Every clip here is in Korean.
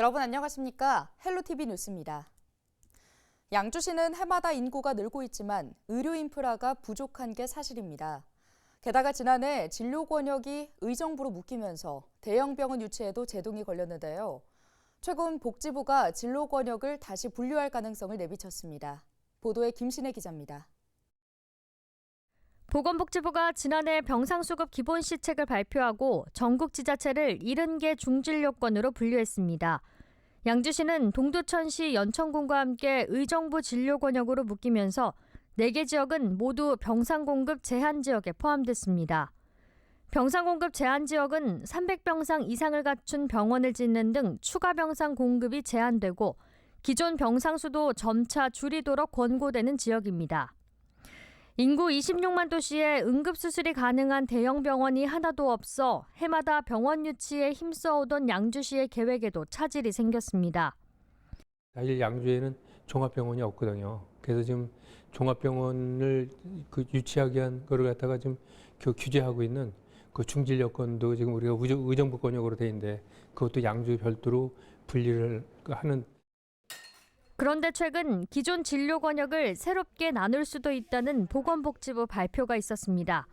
여러분 안녕하십니까? 헬로티비 뉴스입니다. 양주시는 해마다 인구가 늘고 있지만 의료 인프라가 부족한 게 사실입니다. 게다가 지난해 진료 권역이 의정부로 묶이면서 대형 병원 유치에도 제동이 걸렸는데요. 최근 복지부가 진료 권역을 다시 분류할 가능성을 내비쳤습니다. 보도에 김신혜 기자입니다. 보건복지부가 지난해 병상수급 기본시책을 발표하고 전국 지자체를 70개 중진료권으로 분류했습니다. 양주시는 동두천시 연천군과 함께 의정부 진료권역으로 묶이면서 4개 지역은 모두 병상공급 제한지역에 포함됐습니다. 병상공급 제한지역은 300병상 이상을 갖춘 병원을 짓는 등 추가 병상 공급이 제한되고 기존 병상 수도 점차 줄이도록 권고되는 지역입니다. 인구 26만 도시에 응급수술이 가능한 대형 병원이 하나도 없어 해마다 병원 유치에 힘써오던 양주시의 계획에도 차질이 생겼습니다. 사실 양주에는 종합병원이 없거든요. 그래서 지금 종합병원을 유치하기 위한 거를 갖다가 지금 규제하고 있는 그 중진료권도 지금 우리가 의정부권역으로 돼 있는데 그것도 양주 별도로 분리를 하는. 그런데 최근 기존 진료 권역을 새롭게 나눌 수도 있다는 보건복지부 발표가 있었습니다.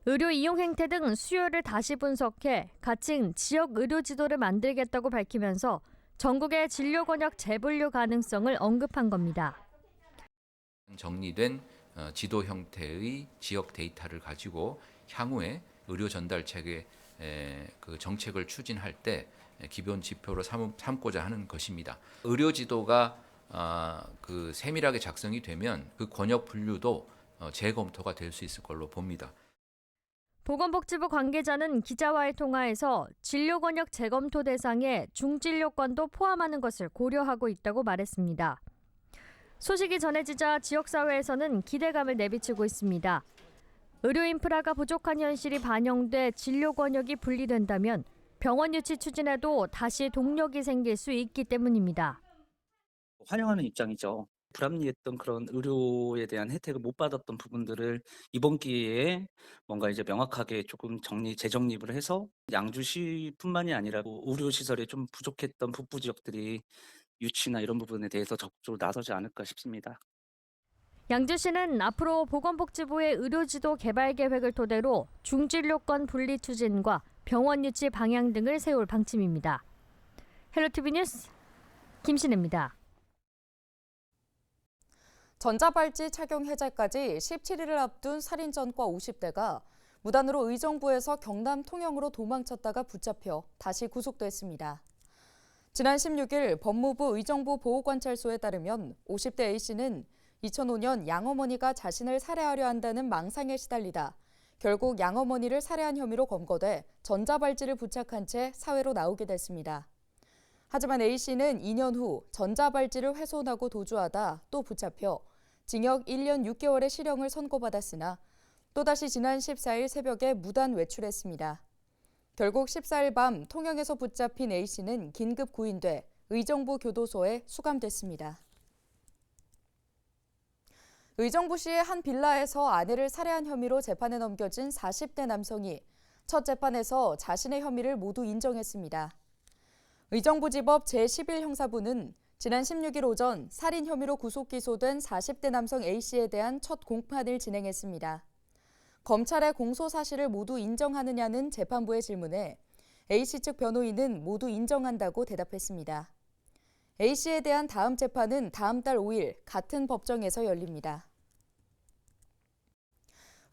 의료 이용 행태 등 수요를 다시 분석해 가칭 지역 의료 지도를 만들겠다고 밝히면서 전국의 진료 권역 재분류 가능성을 언급한 겁니다. 정리된 지도 형태의 지역 데이터를 가지고 향후에 의료 전달 체계 그 정책을 추진할 때 기본 지표로 삼고자 하는 것입니다. 의료 지도가 그 세밀하게 작성이 되면 그 권역 분류도 재검토가 될 수 있을 걸로 봅니다. 보건복지부 관계자는 기자와의 통화에서 진료 권역 재검토 대상에 중진료권도 포함하는 것을 고려하고 있다고 말했습니다. 소식이 전해지자 지역사회에서는 기대감을 내비치고 있습니다. 의료 인프라가 부족한 현실이 반영돼 진료 권역이 분리된다면 병원 유치 추진에도 다시 동력이 생길 수 있기 때문입니다. 환영하는 입장이죠. 불합리했던 그런 의료에 대한 혜택을 못 받았던 부분들을 이번 기회에 뭔가 이제 명확하게 조금 재정립을 해서 양주시뿐만이 아니라 의료시설이 좀 부족했던 북부 지역들이 유치나 이런 부분에 대해서 적극적으로 나서지 않을까 싶습니다. 양주시는 앞으로 보건복지부의 의료지도 개발 계획을 토대로 중진료권 분리 추진과 병원 유치 방향 등을 세울 방침입니다. 헬로티비 뉴스 김신혜입니다. 전자발찌 착용 해제까지 17일을 앞둔 살인전과 50대가 무단으로 의정부에서 경남 통영으로 도망쳤다가 붙잡혀 다시 구속됐습니다. 지난 16일 법무부 의정부 보호관찰소에 따르면 50대 A씨는 2005년 양어머니가 자신을 살해하려 한다는 망상에 시달리다 결국 양어머니를 살해한 혐의로 검거돼 전자발찌를 부착한 채 사회로 나오게 됐습니다. 하지만 A씨는 2년 후 전자발찌를 훼손하고 도주하다 또 붙잡혀 징역 1년 6개월의 실형을 선고받았으나 또다시 지난 14일 새벽에 무단 외출했습니다. 결국 14일 밤 통영에서 붙잡힌 A씨는 긴급 구인돼 의정부 교도소에 수감됐습니다. 의정부시의 한 빌라에서 아내를 살해한 혐의로 재판에 넘겨진 40대 남성이 첫 재판에서 자신의 혐의를 모두 인정했습니다. 의정부지법 제11형사부는 지난 16일 오전 살인 혐의로 구속 기소된 40대 남성 A씨에 대한 첫 공판을 진행했습니다. 검찰의 공소 사실을 모두 인정하느냐는 재판부의 질문에 A씨 측 변호인은 모두 인정한다고 대답했습니다. A씨에 대한 다음 재판은 다음 달 5일 같은 법정에서 열립니다.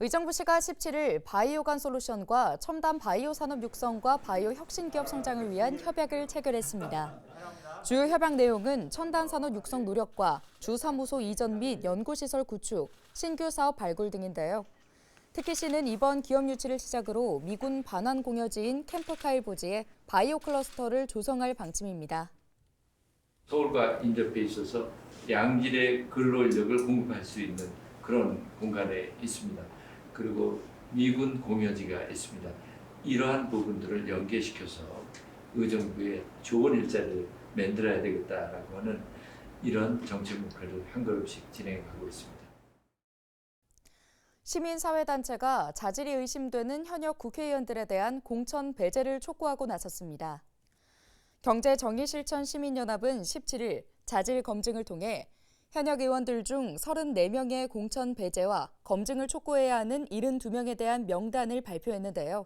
의정부시가 17일 바이오간 솔루션과 첨단 바이오 산업 육성과 바이오 혁신 기업 성장을 위한 협약을 체결했습니다. 주요 협약 내용은 첨단 산업 육성 노력과 주사무소 이전 및 연구시설 구축, 신규 사업 발굴 등인데요. 특히 시는 이번 기업 유치를 시작으로 미군 반환 공여지인 캠프 카일 부지에 바이오 클러스터를 조성할 방침입니다. 서울과 인접해 있어서 양질의 근로인력을 공급할 수 있는 그런 공간에 있습니다. 그리고 미군 공여지가 있습니다. 이러한 부분들을 연계시켜서 의정부에 좋은 일자리를 만들어야 되겠다라고 하는 이런 정책 목표를 한 걸음씩 진행해 가고 있습니다. 시민사회단체가 자질이 의심되는 현역 국회의원들에 대한 공천 배제를 촉구하고 나섰습니다. 경제정의실천시민연합은 17일 자질 검증을 통해 현역 의원들 중 34명의 공천 배제와 검증을 촉구해야 하는 72명에 대한 명단을 발표했는데요.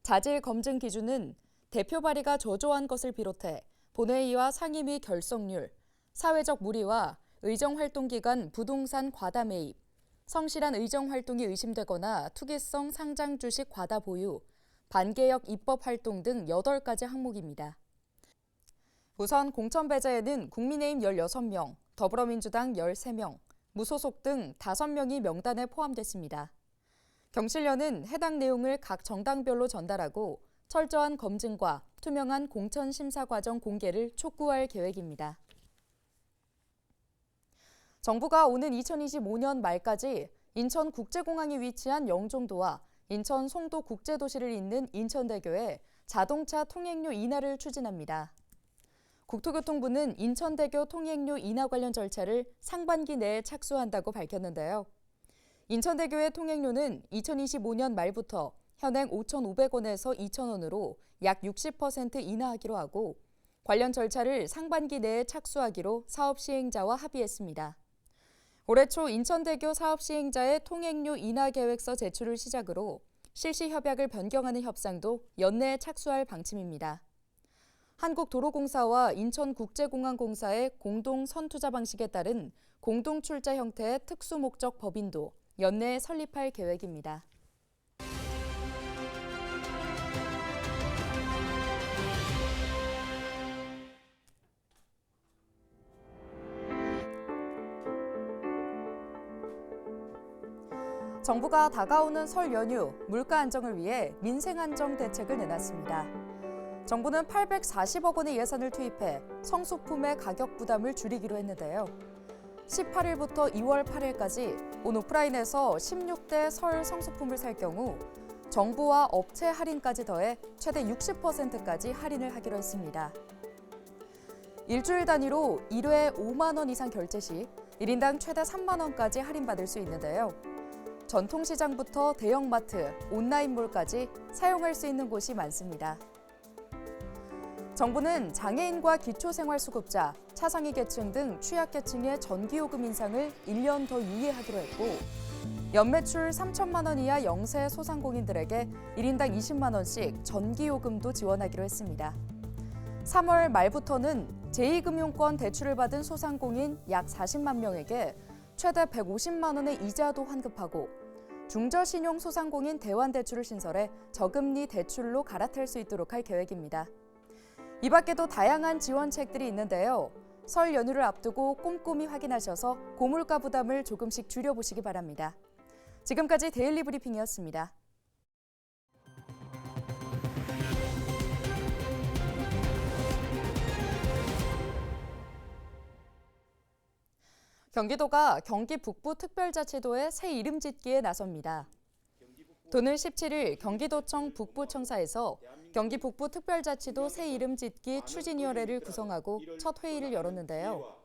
자질 검증 기준은 대표 발의가 저조한 것을 비롯해 본회의와 상임위 결석률, 사회적 무리와 의정활동 기간 부동산 과다 매입, 성실한 의정활동이 의심되거나 투기성 상장 주식 과다 보유, 반개혁 입법 활동 등 8가지 항목입니다. 우선 공천 배제에는 국민의힘 16명, 더불어민주당 13명, 무소속 등 5명이 명단에 포함됐습니다. 경실련은 해당 내용을 각 정당별로 전달하고 철저한 검증과 투명한 공천 심사 과정 공개를 촉구할 계획입니다. 정부가 오는 2025년 말까지 인천국제공항이 위치한 영종도와 인천 송도 국제도시를 잇는 인천대교에 자동차 통행료 인하를 추진합니다. 국토교통부는 인천대교 통행료 인하 관련 절차를 상반기 내에 착수한다고 밝혔는데요. 인천대교의 통행료는 2025년 말부터 현행 5,500원에서 2,000원으로 약 60% 인하하기로 하고 관련 절차를 상반기 내에 착수하기로 사업 시행자와 합의했습니다. 올해 초 인천대교 사업 시행자의 통행료 인하 계획서 제출을 시작으로 실시 협약을 변경하는 협상도 연내에 착수할 방침입니다. 한국도로공사와 인천국제공항공사의 공동 선투자 방식에 따른 공동출자 형태의 특수목적 법인도 연내에 설립할 계획입니다. 정부가 다가오는 설 연휴 물가 안정을 위해 민생 안정 대책을 내놨습니다. 정부는 840억 원의 예산을 투입해 성수품의 가격 부담을 줄이기로 했는데요. 18일부터 2월 8일까지 온 오프라인에서 16대 설 성수품을 살 경우 정부와 업체 할인까지 더해 최대 60%까지 할인을 하기로 했습니다. 일주일 단위로 1회 5만 원 이상 결제 시 1인당 최대 3만 원까지 할인받을 수 있는데요. 전통시장부터 대형마트, 온라인몰까지 사용할 수 있는 곳이 많습니다. 정부는 장애인과 기초생활수급자, 차상위 계층 등 취약계층의 전기요금 인상을 1년 더 유예하기로 했고 연매출 3천만 원 이하 영세 소상공인들에게 1인당 20만 원씩 전기요금도 지원하기로 했습니다. 3월 말부터는 제2금융권 대출을 받은 소상공인 약 40만 명에게 최대 150만 원의 이자도 환급하고 중저신용 소상공인 대환대출을 신설해 저금리 대출로 갈아탈 수 있도록 할 계획입니다. 이 밖에도 다양한 지원책들이 있는데요. 설 연휴를 앞두고 꼼꼼히 확인하셔서 고물가 부담을 조금씩 줄여보시기 바랍니다. 지금까지 데일리 브리핑이었습니다. 경기도가 경기 북부 특별자치도의 새 이름 짓기에 나섭니다. 도는 17일 경기도청 북부청사에서 경기 북부 특별자치도 새 이름 짓기 추진위원회를 구성하고 첫 회의를 열었는데요.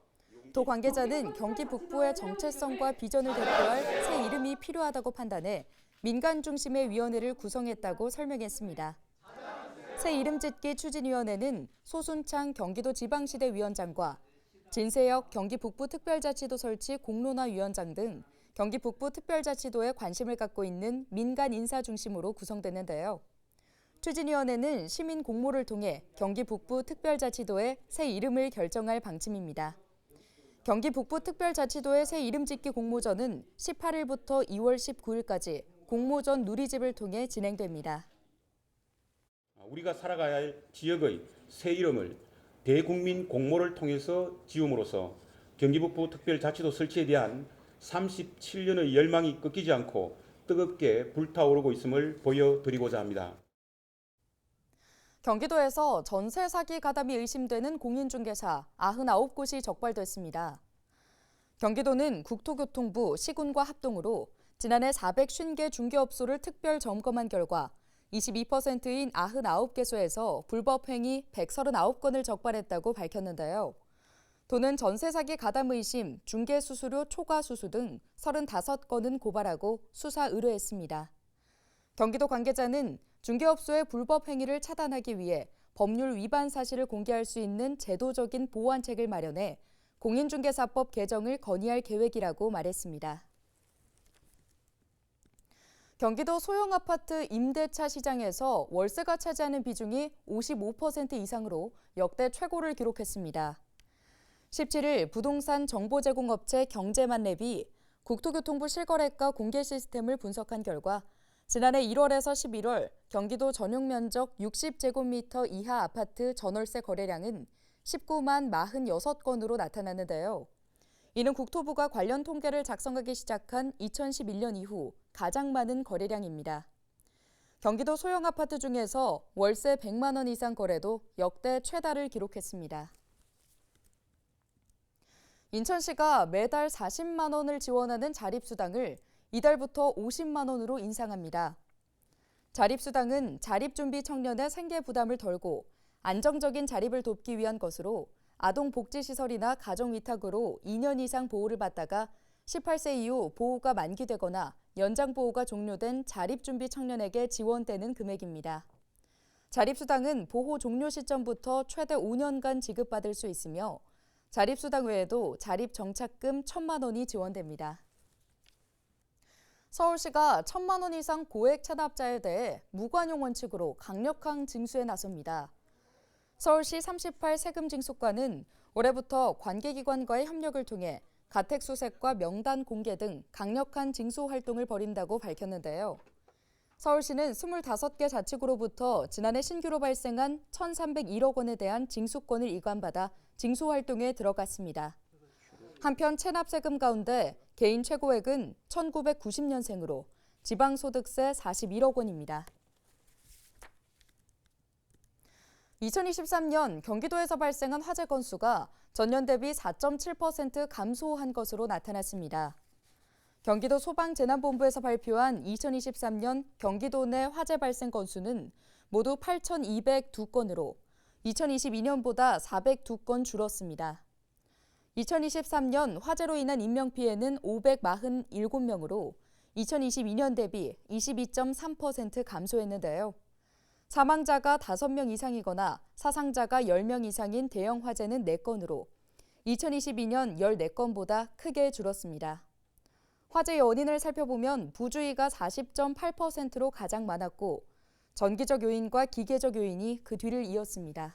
도 관계자는 경기 북부의 정체성과 비전을 대표할 새 이름이 필요하다고 판단해 민간 중심의 위원회를 구성했다고 설명했습니다. 새 이름 짓기 추진위원회는 소순창 경기도 지방시대 위원장과 진세혁 경기 북부 특별자치도 설치 공론화위원장 등 경기 북부 특별자치도에 관심을 갖고 있는 민간 인사 중심으로 구성됐는데요. 추진위원회는 시민 공모를 통해 경기 북부 특별자치도의 새 이름을 결정할 방침입니다. 경기 북부 특별자치도의 새 이름 짓기 공모전은 18일부터 2월 19일까지 공모전 누리집을 통해 진행됩니다. 우리가 살아가야 할 지역의 새 이름을 대국민 공모를 통해서 지음으로써 경기 북부 특별자치도 설치에 대한 37년의 열망이 꺾이지 않고 뜨겁게 불타오르고 있음을 보여드리고자 합니다. 경기도에서 전세 사기 가담이 의심되는 공인중개사 99곳이 적발됐습니다. 경기도는 국토교통부, 시군과 합동으로 지난해 450개 중개업소를 특별 점검한 결과 22%인 99개소에서 불법 행위 139건을 적발했다고 밝혔는데요. 도는 전세 사기 가담 의심, 중개 수수료 초과 수수 등 35건은 고발하고 수사 의뢰했습니다. 경기도 관계자는 중개업소의 불법 행위를 차단하기 위해 법률 위반 사실을 공개할 수 있는 제도적인 보완책을 마련해 공인중개사법 개정을 건의할 계획이라고 말했습니다. 경기도 소형 아파트 임대차 시장에서 월세가 차지하는 비중이 55% 이상으로 역대 최고를 기록했습니다. 17일 부동산 정보제공업체 경제만랩이 국토교통부 실거래가 공개 시스템을 분석한 결과 지난해 1월에서 11월 경기도 전용 면적 60제곱미터 이하 아파트 전월세 거래량은 19만 46건으로 나타났는데요. 이는 국토부가 관련 통계를 작성하기 시작한 2011년 이후 가장 많은 거래량입니다. 경기도 소형 아파트 중에서 월세 100만 원 이상 거래도 역대 최다를 기록했습니다. 인천시가 매달 40만 원을 지원하는 자립수당을 이달부터 50만 원으로 인상합니다. 자립수당은 자립준비 청년의 생계 부담을 덜고 안정적인 자립을 돕기 위한 것으로 아동복지시설이나 가정위탁으로 2년 이상 보호를 받다가 18세 이후 보호가 만기되거나 연장보호가 종료된 자립준비 청년에게 지원되는 금액입니다. 자립수당은 보호 종료 시점부터 최대 5년간 지급받을 수 있으며 자립수당 외에도 자립정착금 1,000만 원이 지원됩니다. 서울시가 1,000만 원 이상 고액 체납자에 대해 무관용 원칙으로 강력한 징수에 나섭니다. 서울시 38 세금징수과는 올해부터 관계기관과의 협력을 통해 가택수색과 명단 공개 등 강력한 징수 활동을 벌인다고 밝혔는데요. 서울시는 25개 자치구로부터 지난해 신규로 발생한 1,301억 원에 대한 징수권을 이관받아 징수 활동에 들어갔습니다. 한편 체납세금 가운데 개인 최고액은 1990년생으로 지방소득세 41억 원입니다. 2023년 경기도에서 발생한 화재 건수가 전년 대비 4.7% 감소한 것으로 나타났습니다. 경기도 소방재난본부에서 발표한 2023년 경기도 내 화재 발생 건수는 모두 8,202건으로 2022년보다 402건 줄었습니다. 2023년 화재로 인한 인명피해는 547명으로 2022년 대비 22.3% 감소했는데요. 사망자가 5명 이상이거나 사상자가 10명 이상인 대형 화재는 4건으로 2022년 14건보다 크게 줄었습니다. 화재의 원인을 살펴보면 부주의가 40.8%로 가장 많았고 전기적 요인과 기계적 요인이 그 뒤를 이었습니다.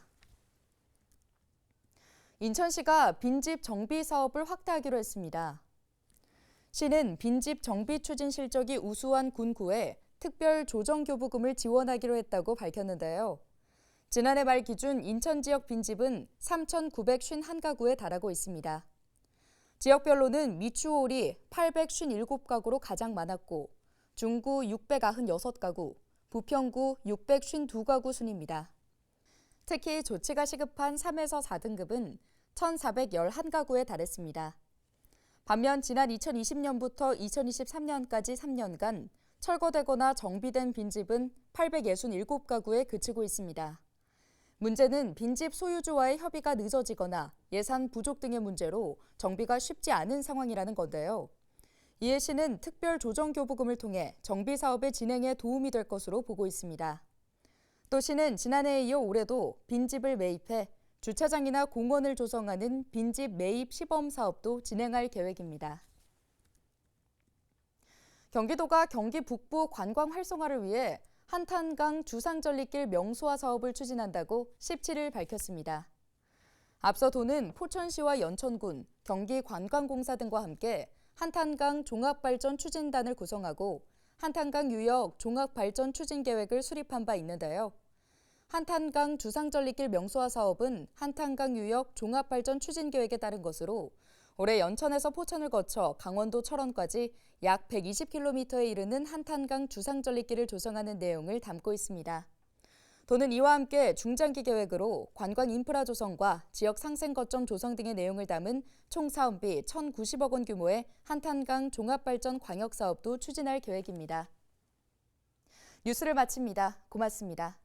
인천시가 빈집 정비 사업을 확대하기로 했습니다. 시는 빈집 정비 추진 실적이 우수한 군구에 특별 조정교부금을 지원하기로 했다고 밝혔는데요. 지난해 말 기준 인천 지역 빈집은 3,951가구에 달하고 있습니다. 지역별로는 미추홀이 857가구로 가장 많았고 중구 696가구, 부평구 652가구 순입니다. 특히 조치가 시급한 3에서 4등급은 1,411가구에 달했습니다. 반면 지난 2020년부터 2023년까지 3년간 철거되거나 정비된 빈집은 867가구에 그치고 있습니다. 문제는 빈집 소유주와의 협의가 늦어지거나 예산 부족 등의 문제로 정비가 쉽지 않은 상황이라는 건데요. 이에 시는 특별 조정교부금을 통해 정비 사업의 진행에 도움이 될 것으로 보고 있습니다. 또 시는 지난해에 이어 올해도 빈집을 매입해 주차장이나 공원을 조성하는 빈집 매입 시범 사업도 진행할 계획입니다. 경기도가 경기 북부 관광 활성화를 위해 한탄강 주상절리길 명소화 사업을 추진한다고 17일 밝혔습니다. 앞서 도는 포천시와 연천군, 경기관광공사 등과 함께 한탄강 종합발전 추진단을 구성하고 한탄강 유역 종합발전 추진 계획을 수립한 바 있는데요. 한탄강 주상절리길 명소화 사업은 한탄강 유역 종합발전 추진 계획에 따른 것으로 올해 연천에서 포천을 거쳐 강원도 철원까지 약 120km에 이르는 한탄강 주상절리길을 조성하는 내용을 담고 있습니다. 도는 이와 함께 중장기 계획으로 관광 인프라 조성과 지역 상생 거점 조성 등의 내용을 담은 총 사업비 1,090억 원 규모의 한탄강 종합발전 광역사업도 추진할 계획입니다. 뉴스를 마칩니다. 고맙습니다.